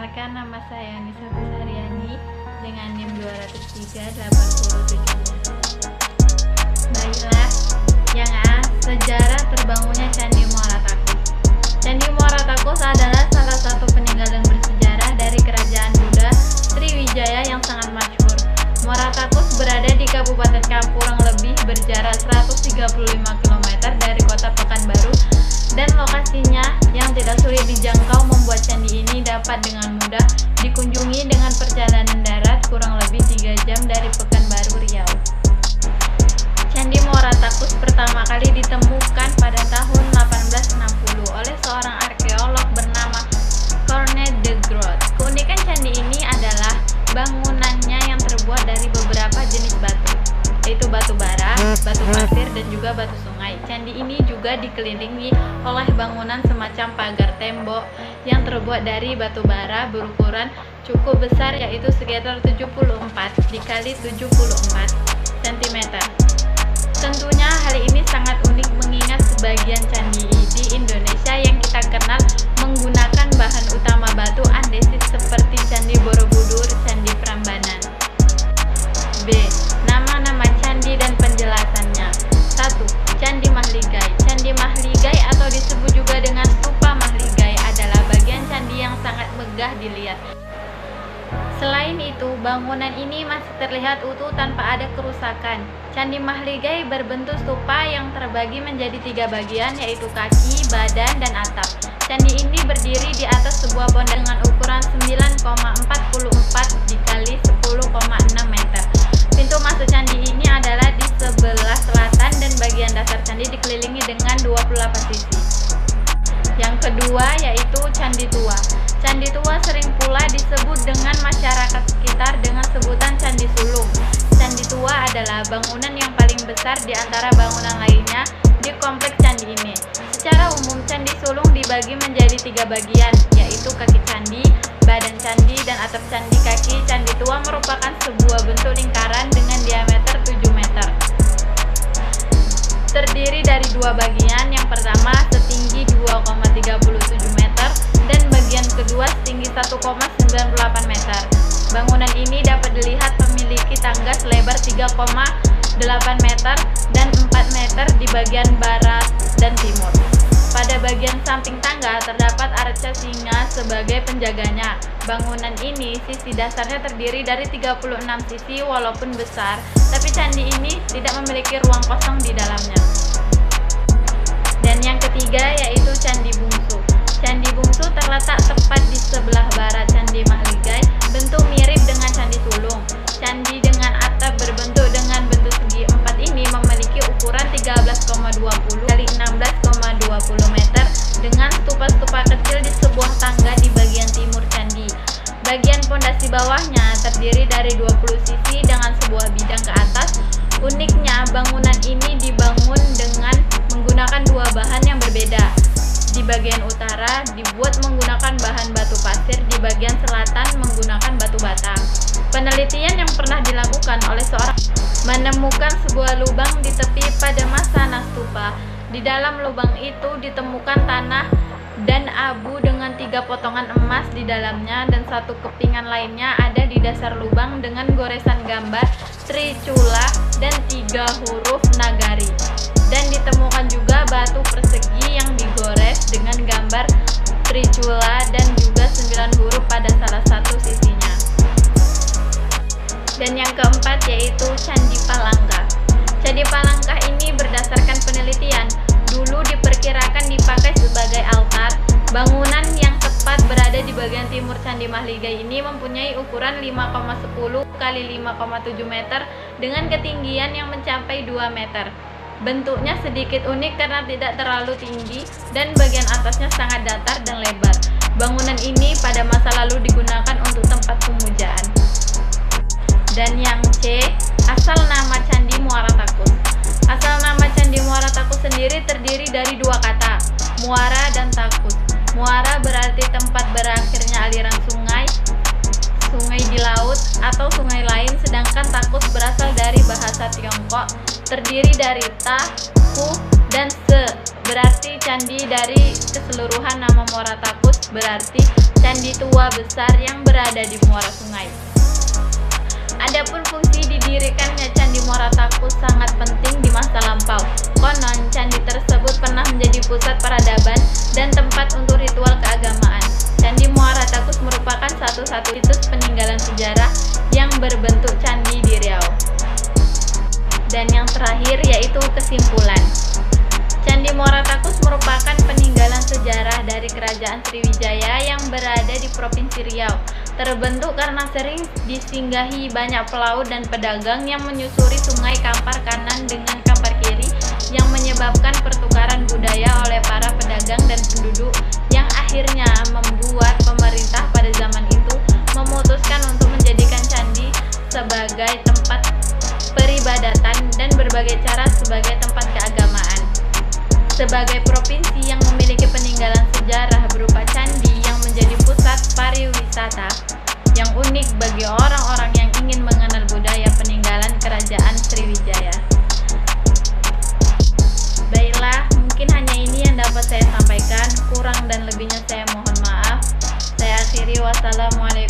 Perkenalkan, nama saya Nisa Besariani dengan NIM 2038070. Baiklah, yang A, sejarah terbangunnya Candi Muara Takus. Candi Muara Takus adalah salah satu peninggalan bersejarah dari kerajaan Buddha Sriwijaya yang sangat masyhur. Muara Takus berada di Kabupaten Kampurang, lebih berjarak 135 km dari kota Pekanbaru, dan lokasinya yang tidak sulit dijangkau membuat candi ini dapat dengan mudah dikunjungi dengan perjalanan darat kurang lebih 3 jam dari Pekanbaru, Riau. Candi Muara Takus pertama kali ditemukan pada tahun 1860 oleh seorang arkeolog bernama Cornet de Groot. Keunikan candi ini adalah bangunannya yang terbuat dari beberapa jenis batu, yaitu batu bara, batu pasir, dan juga batu sungai. Candi ini juga dikelilingi oleh bangunan semacam pagar tembok yang terbuat dari batu bara berukuran cukup besar, yaitu sekitar 74 dikali 74 cm. Tentunya hal ini sangat unik mengingat sebagian candi di Indonesia yang kita kenal menggunakan bahan utama batu andesit seperti Candi Borobudur, Candi Prambanan. B. Nama-nama candi dan penjelasannya. 1. Candi Mahligai. Candi Mahligai atau disebut juga dengan Stupa Mahligai adalah bagian candi yang sangat megah dilihat. Selain itu, bangunan ini masih terlihat utuh tanpa ada kerusakan. Candi Mahligai berbentuk stupa yang terbagi menjadi 3 bagian, yaitu kaki, badan, dan atap. Candi ini berdiri di atas sebuah pondasi dengan ukuran 9,44 dikali 10,6 meter. Pintu masuk candi ini adalah di sebelah selatan dan bagian dasar candi dikelilingi dengan 28 sisi. Yang kedua yaitu Candi Tua. Candi Tua sering pula disebut dengan masyarakat sekitar dengan sebutan Candi Sulung. Candi Tua adalah bangunan yang paling besar di antara bangunan lainnya di kompleks candi ini. Secara umum, Candi Sulung dibagi menjadi 3 bagian, yaitu kaki candi, badan candi, dan atap candi. Kaki Candi Tua merupakan sebuah bentuk lingkaran dengan diameter 7 meter. Terdiri dari 2 bagian, yang pertama setinggi 2,37 meter dan bagian kedua setinggi 1,98 meter. Bangunan ini dapat dilihat memiliki tangga selebar 3,8 meter dan 4 meter di bagian barat dan timur. Pada bagian samping tangga terdapat arca singa sebagai penjaganya. Bangunan ini sisi dasarnya terdiri dari 36 sisi walaupun besar, tapi candi ini tidak memiliki ruang kosong di dalamnya. Dan yang ketiga yaitu Candi Bungsu. Candi Bungsu terletak tepat di sebelah barat Candi Mahligai, bentuk mirip dengan Candi Sulung. Candi dengan atap berbentuk dengan bentuk segi 4 ini memiliki ukuran 13,20 kali 16,20 meter dengan stupa-stupa kecil di sebuah tangga di bagian timur candi. Bagian pondasi bawahnya terdiri dari 20 sisi dengan sebuah bidang ke atas. Uniknya, bangunan ini dibangun dengan menggunakan 2 bahan yang berbeda. Di bagian utara dibuat menggunakan bahan batu pasir, di bagian selatan menggunakan batu bata. Penelitian yang pernah dilakukan oleh seorang menemukan sebuah lubang di tepi pada masa Nastupa. Di dalam lubang itu ditemukan tanah dan abu dengan 3 potongan emas di dalamnya, dan 1 kepingan lainnya ada di dasar lubang dengan goresan gambar Tricula dan 3 huruf Nagari. Dan ditemukan juga batu persegi yang digores dengan gambar Tricula dan juga 9 huruf pada salah satu sisinya. Dan yang keempat yaitu Candi Palangka. Candi Palangka ini berdasarkan penelitian dulu diperkirakan dipakai sebagai altar. Bangunan yang tepat berada di bagian timur Candi Mahligai ini mempunyai ukuran 5,10 kali 5,7 meter dengan ketinggian yang mencapai 2 meter. Bentuknya sedikit unik karena tidak terlalu tinggi dan bagian atasnya sangat datar dan lebar. Bangunan ini pada masa lalu digunakan untuk tempat pemujaan. Dan yang C, asal nama Candi Muara Takus. Asal nama Candi Muara Takus sendiri terdiri dari 2 kata, muara dan takus. Muara berarti tempat berakhirnya aliran sungai di laut atau sungai lain, sedangkan takus berasal dari bahasa Tiongkok, terdiri dari ta, ku, dan se, berarti candi dari keseluruhan nama Muara Takus berarti candi tua besar yang berada di muara sungai. Adapun fungsi didirikannya Candi Muara Takus sangat penting di masa lampau. Konon, candi tersebut pernah menjadi pusat peradaban dan tempat untuk ritual keagamaan. Candi Muara Takus merupakan satu-satu situs peninggalan sejarah yang berbentuk candi di Riau. Dan yang terakhir yaitu kesimpulan. Candi Muara Takus merupakan peninggalan sejarah dari Kerajaan Sriwijaya yang berada di Provinsi Riau. Terbentuk karena sering disinggahi banyak pelaut dan pedagang yang menyusuri sungai Kampar Kanan dengan Kampar Kiri yang menyebabkan pertukaran budaya oleh para pedagang dan penduduk yang akhirnya membuat pemerintah pada zaman itu memutuskan untuk menjadikan candi sebagai tempat peribadatan dan berbagai cara sebagai tempat keagamaan. Sebagai provinsi yang memiliki peninggalan sejarah berupa candi yang menjadi pusat pariwisata yang unik bagi orang-orang yang ingin mengenal budaya peninggalan Kerajaan Sriwijaya. Baiklah, mungkin hanya ini yang dapat saya sampaikan. Kurang dan lebihnya saya mohon maaf. Saya akhiri, wassalamualaikum